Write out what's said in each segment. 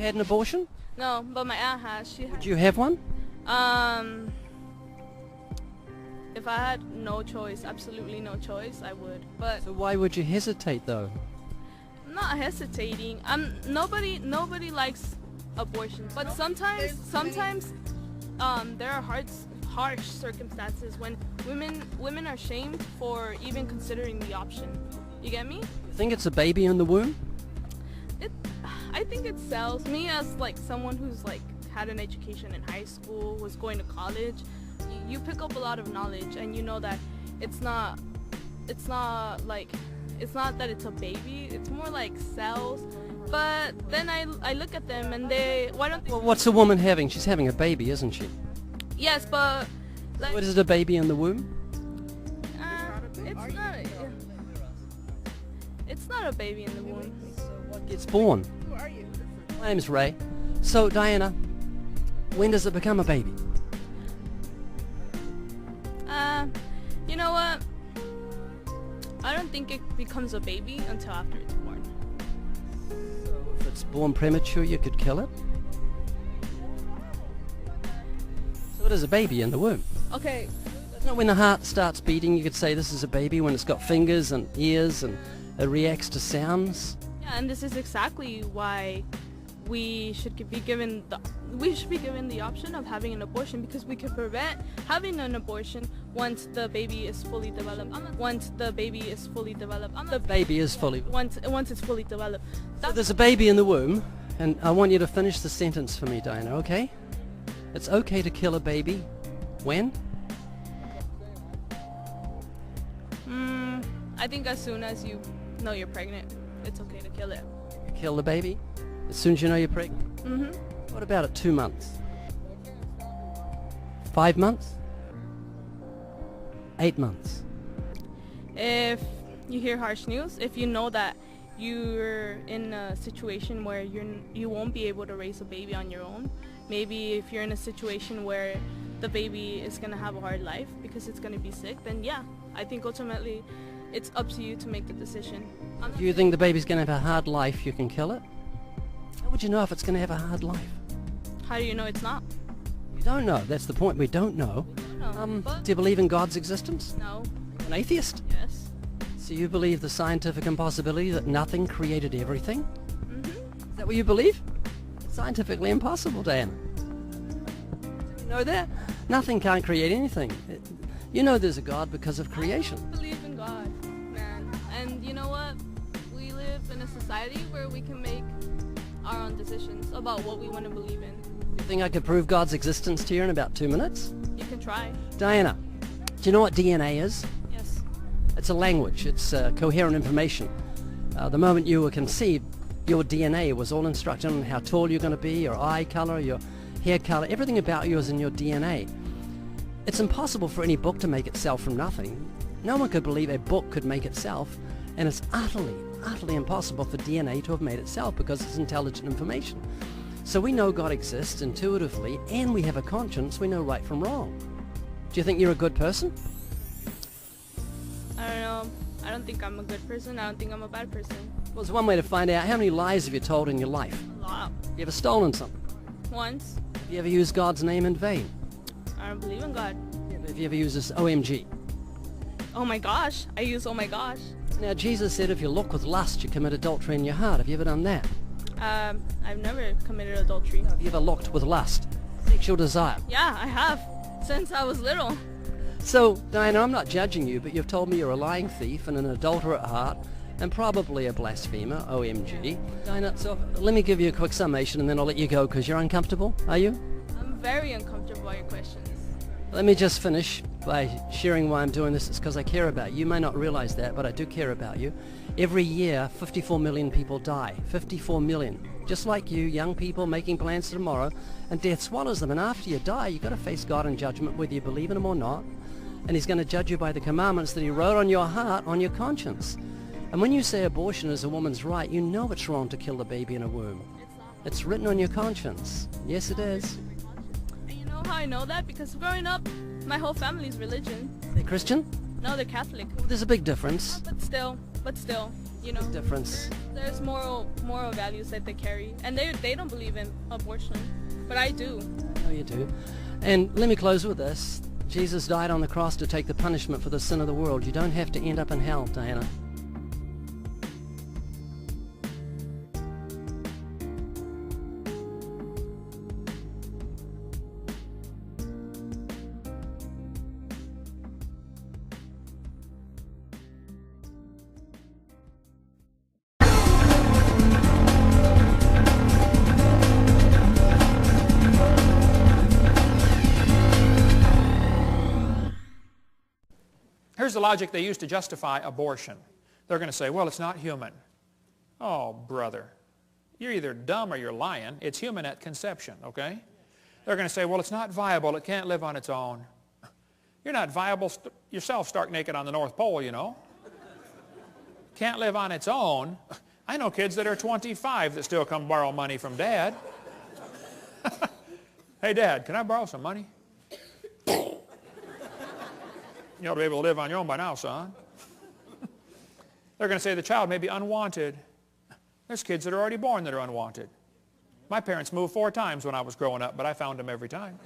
you had an abortion? No, but my aunt has. Would you have one? If I had no choice, absolutely no choice, I would. But So why would you hesitate though? I'm not hesitating. Nobody likes abortion, but sometimes there are harsh circumstances when women are shamed for even considering the option. You get me? You think it's a baby in the womb? I think it sells me as like someone who's like had an education in high school, was going to college. You pick up a lot of knowledge, and you know that it's not that it's a baby. It's more like cells. But then I look at them and why don't they? Well, what's a woman having? She's having a baby, isn't she? Yes, but like, What is it, a baby in the womb? it's not a baby in the womb. What gets born? Who are you? My name's Ray. So Diana, when does it become a baby? You know what? I don't think it becomes a baby until after it's born. So if it's born premature, you could kill it? So it is a baby in the womb. Okay. You know, when the heart starts beating, you could say this is a baby when it's got fingers and ears and it reacts to sounds. Yeah, and this is exactly why we should be given the option of having an abortion, because we can prevent having an abortion once the baby is fully developed. Once the baby is fully developed. The baby is fully... Once it's fully developed. So there's a baby in the womb, and I want you to finish the sentence for me, Diana, okay? It's okay to kill a baby. When? I think as soon as you know you're pregnant, it's okay to kill it. Kill the baby? As soon as you know you're pregnant? Mm-hmm. What about at 2 months? 5 months? 8 months? If you hear harsh news, if you know that you're in a situation where you won't be able to raise a baby on your own, maybe if you're in a situation where the baby is going to have a hard life because it's going to be sick, then yeah, I think ultimately it's up to you to make the decision. If you think the baby's going to have a hard life, you can kill it? How would you know if it's going to have a hard life? How do you know it's not? You don't know. That's the point. We don't know. But Do you believe in God's existence? no. An atheist? Yes. So you believe the scientific impossibility that nothing created everything? Mm-hmm. Is that what you believe? It's scientifically impossible, Diana. You know that? Nothing can't create anything. You know there's a God because of creation. I don't believe in God, man. And you know what? We live in a society where we can make our own decisions about what we want to believe in. You think I could prove God's existence to you in about 2 minutes? You can try. Diana, do you know what DNA is? Yes. It's a language. It's coherent information. The moment you were conceived, your DNA was all instructed on how tall you're going to be, your eye color, your hair color. Everything about you is in your DNA. It's impossible for any book to make itself from nothing. No one could believe a book could make itself, and it's utterly impossible for DNA to have made itself because it's intelligent information. So we know God exists intuitively, and we have a conscience. We know right from wrong. Do you think you're a good person? I don't know. I don't think I'm a good person. I don't think I'm a bad person. Well, there's one way to find out. How many lies have you told in your life? A lot. You ever stolen something? Once. Have you ever used God's name in vain? I don't believe in God. Have you ever used this OMG? Oh my gosh. I use oh my gosh. Now, Jesus said if you look with lust, you commit adultery in your heart. Have you ever done that? I've never committed adultery. Have you ever looked with lust? Sexual desire? Yeah, I have. Since I was little. So, Diana, I'm not judging you, but you've told me you're a lying thief and an adulterer at heart, and probably a blasphemer, OMG. Diana, so let me give you a quick summation, and then I'll let you go, because you're uncomfortable, are you? I'm very uncomfortable by your questions. Let me just finish by sharing why I'm doing this. It's because I care about you. You may not realize that, but I do care about you. Every year, 54 million people die. 54 million. Just like you, young people making plans for tomorrow, and death swallows them. And after you die, you've got to face God in judgment, whether you believe in him or not. And he's going to judge you by the commandments that he wrote on your heart, on your conscience. And when you say abortion is a woman's right, you know it's wrong to kill a baby in a womb. It's written on your conscience. Yes, it is. And you know how I know that? Because growing up, my whole family's religion. They're Christian? No, they're Catholic. There's a big difference. But still. you know, Difference. there's moral values that they carry, and they don't believe in abortion, but I do. No, you do. And let me close with this. Jesus died on the cross to take the punishment for the sin of the world. You don't have to end up in hell, Diana. Here's the logic they use to justify abortion. They're going to say, well, it's not human. Oh, brother, you're either dumb or you're lying. It's human at conception, okay? They're going to say, well, it's not viable. It can't live on its own. You're not viable yourself, stark naked on the North Pole, you know. Can't live on its own. I know kids that are 25 that still come borrow money from Dad. Hey, Dad, can I borrow some money? You ought to be able to live on your own by now, son. They're going to say the child may be unwanted. There's kids that are already born that are unwanted. My parents moved 4 times when I was growing up, but I found them every time.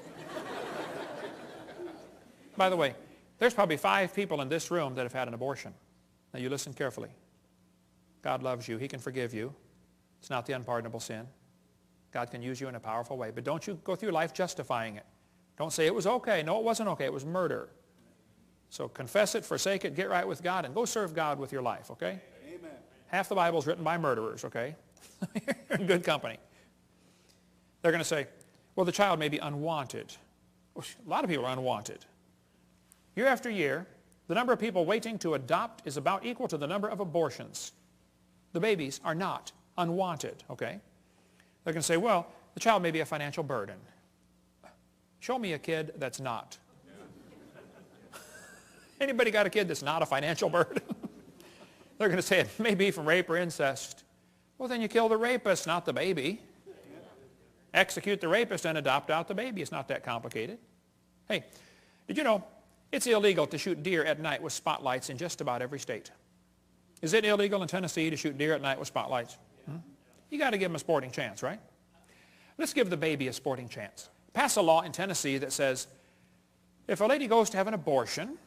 By the way, there's probably 5 people in this room that have had an abortion. Now you listen carefully. God loves you. He can forgive you. It's not the unpardonable sin. God can use you in a powerful way. But don't you go through life justifying it. Don't say it was okay. No, it wasn't okay. It was murder. So confess it, forsake it, get right with God, and go serve God with your life, okay? Amen. Half the Bible is written by murderers, okay? You're in good company. They're going to say, well, the child may be unwanted. Well, a lot of people are unwanted. Year after year, the number of people waiting to adopt is about equal to the number of abortions. The babies are not unwanted, okay? They're going to say, well, the child may be a financial burden. Show me a kid that's not. Anybody got a kid that's not a financial burden? They're going to say it may be from rape or incest. Well, then you kill the rapist, not the baby. Execute the rapist and adopt out the baby. It's not that complicated. Hey, did you know it's illegal to shoot deer at night with spotlights in just about every state? Is it illegal in Tennessee to shoot deer at night with spotlights? You got to give them a sporting chance, right? Let's give the baby a sporting chance. Pass a law in Tennessee that says if a lady goes to have an abortion,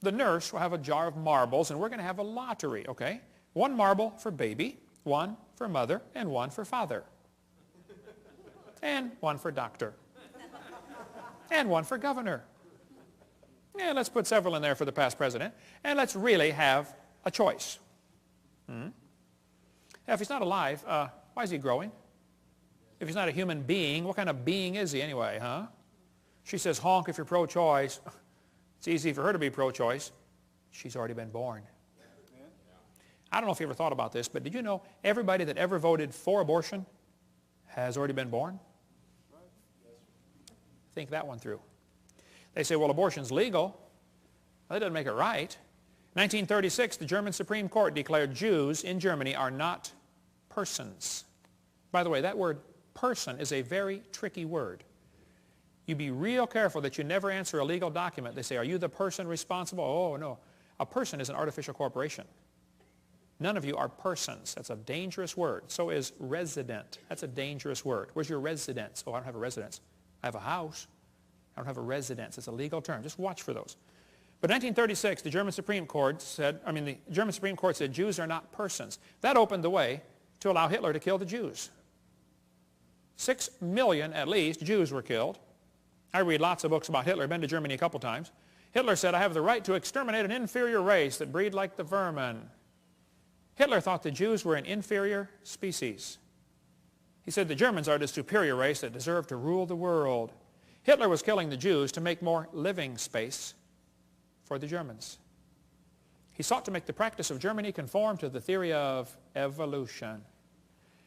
the nurse will have a jar of marbles, and we're going to have a lottery, okay? 1 marble for baby, 1 for mother, and 1 for father. And 1 for doctor. And 1 for governor. Yeah, let's put several in there for the past president. And let's really have a choice. Now, if he's not alive, why is he growing? If he's not a human being, what kind of being is he anyway, huh? She says, honk if you're pro-choice. It's easy for her to be pro-choice. She's already been born. I don't know if you ever thought about this, but did you know everybody that ever voted for abortion has already been born? Think that one through. They say, well, abortion's legal. Well, that doesn't make it right. 1936, the German Supreme Court declared Jews in Germany are not persons. By the way, that word person is a very tricky word. You be real careful that you never answer a legal document. They say, are you the person responsible? Oh, no. A person is an artificial corporation. None of you are persons. That's a dangerous word. So is resident. That's a dangerous word. Where's your residence? Oh, I don't have a residence. I have a house. I don't have a residence. It's a legal term. Just watch for those. But 1936, the German Supreme Court said Jews are not persons. That opened the way to allow Hitler to kill the Jews. 6 million, at least, Jews were killed. I read lots of books about Hitler. I've been to Germany a couple times. Hitler said, I have the right to exterminate an inferior race that breed like the vermin. Hitler thought the Jews were an inferior species. He said the Germans are the superior race that deserve to rule the world. Hitler was killing the Jews to make more living space for the Germans. He sought to make the practice of Germany conform to the theory of evolution.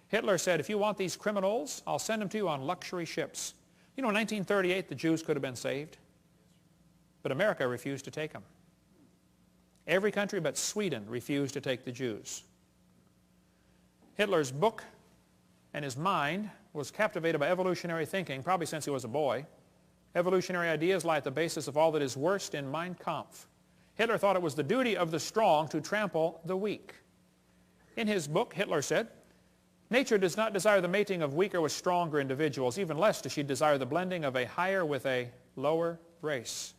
Hitler said, if you want these criminals, I'll send them to you on luxury ships. You know, in 1938, the Jews could have been saved, but America refused to take them. Every country but Sweden refused to take the Jews. Hitler's book and his mind was captivated by evolutionary thinking, probably since he was a boy. Evolutionary ideas lie at the basis of all that is worst in Mein Kampf. Hitler thought it was the duty of the strong to trample the weak. In his book, Hitler said, nature does not desire the mating of weaker with stronger individuals. Even less does she desire the blending of a higher with a lower race.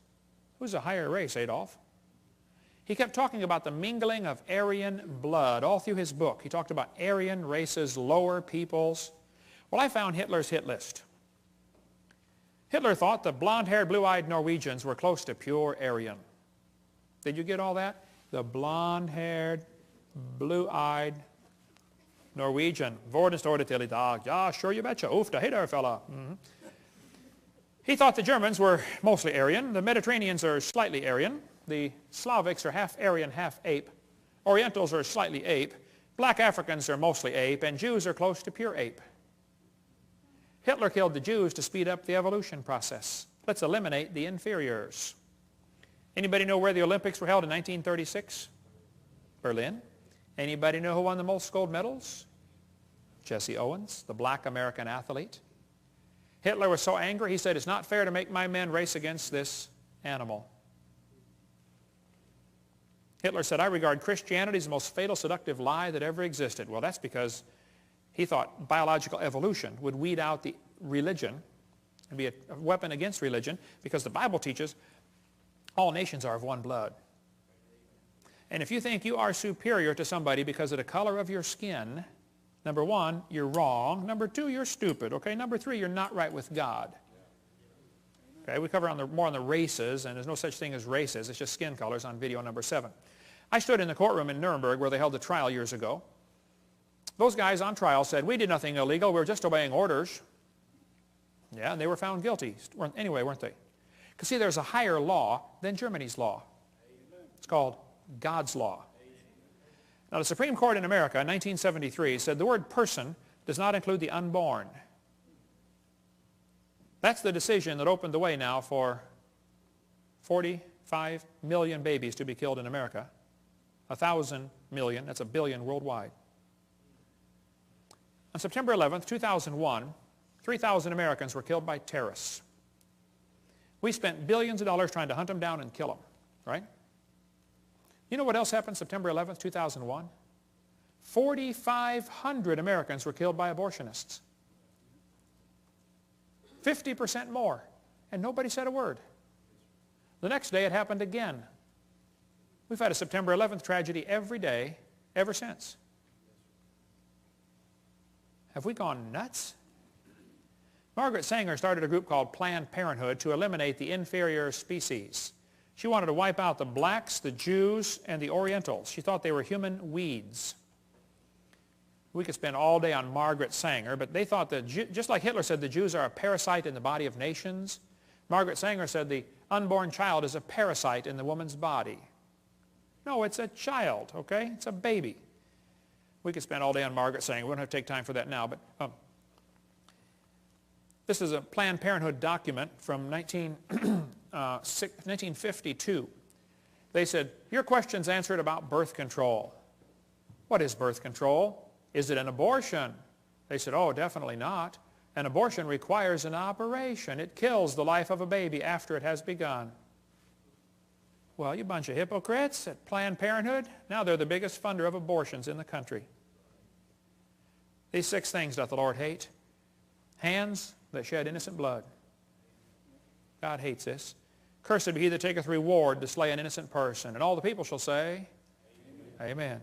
Who's a higher race, Adolf? He kept talking about the mingling of Aryan blood all through his book. He talked about Aryan races, lower peoples. Well, I found Hitler's hit list. Hitler thought the blonde-haired, blue-eyed Norwegians were close to pure Aryan. Did you get all that? The blonde-haired, blue-eyed Norwegian. Vorden står det till idag. Ja, sure you betcha. Oofta, hey there, fella. He thought the Germans were mostly Aryan. The Mediterraneans are slightly Aryan. The Slavics are half Aryan, half ape. Orientals are slightly ape. Black Africans are mostly ape. And Jews are close to pure ape. Hitler killed the Jews to speed up the evolution process. Let's eliminate the inferiors. Anybody know where the Olympics were held in 1936? Berlin. Anybody know who won the most gold medals? Jesse Owens, the black American athlete. Hitler was so angry, he said, it's not fair to make my men race against this animal. Hitler said, I regard Christianity as the most fatal, seductive lie that ever existed. Well, that's because he thought biological evolution would weed out the religion and be a weapon against religion, because the Bible teaches all nations are of one blood. And if you think you are superior to somebody because of the color of your skin, number one, you're wrong. Number two, you're stupid. Okay, number three, you're not right with God. Okay, we cover more on the races, and there's no such thing as races. It's just skin colors on video number 7. I stood in the courtroom in Nuremberg where they held the trial years ago. Those guys on trial said, we did nothing illegal. We were just obeying orders. Yeah, and they were found guilty. Anyway, weren't they? Because see, there's a higher law than Germany's law. It's called God's law. Now, the Supreme Court in America in 1973 said the word person does not include the unborn. That's the decision that opened the way now for 45 million babies to be killed in America. 1,000 million, that's a billion worldwide. On September 11th, 2001, 3,000 Americans were killed by terrorists. We spent billions of dollars trying to hunt them down and kill them, right? You know what else happened September 11th, 2001? 4,500 Americans were killed by abortionists. 50% more, and nobody said a word. The next day it happened again. We've had a September 11th tragedy every day ever since. Have we gone nuts? Margaret Sanger started a group called Planned Parenthood to eliminate the inferior species. She wanted to wipe out the blacks, the Jews, and the Orientals. She thought they were human weeds. We could spend all day on Margaret Sanger, but they thought that, just like Hitler said the Jews are a parasite in the body of nations, Margaret Sanger said the unborn child is a parasite in the woman's body. No, it's a child, okay? It's a baby. We could spend all day on Margaret Sanger. We don't have to take time for that now, but this is a Planned Parenthood document from 1952. They said, your question's answered about birth control. What is birth control? Is it an abortion? They said, oh, definitely not. An abortion requires an operation. It kills the life of a baby after it has begun. Well, you bunch of hypocrites at Planned Parenthood. Now they're the biggest funder of abortions in the country. These 6 things doth the Lord hate. Hands that shed innocent blood. God hates this. Cursed be he that taketh reward to slay an innocent person. And all the people shall say, Amen. Amen.